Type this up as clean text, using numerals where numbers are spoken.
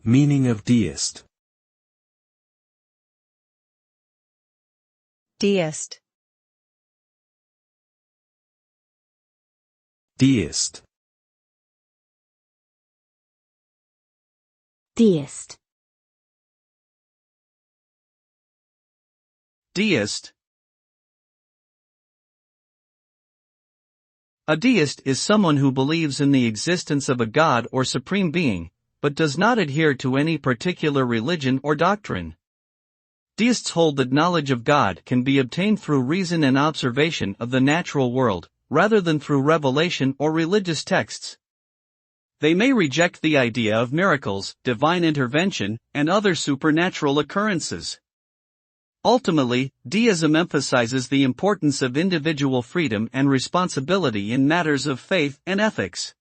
Meaning of deist. Deist. Deist. Deist. Deist. A deist is someone who believes in the existence of a god or supreme being, but does not adhere to any particular religion or doctrine. Deists hold that knowledge of God can be obtained through reason and observation of the natural world, rather than through revelation or religious texts. They may reject the idea of miracles, divine intervention, and other supernatural occurrences. Ultimately, deism emphasizes the importance of individual freedom and responsibility in matters of faith and ethics.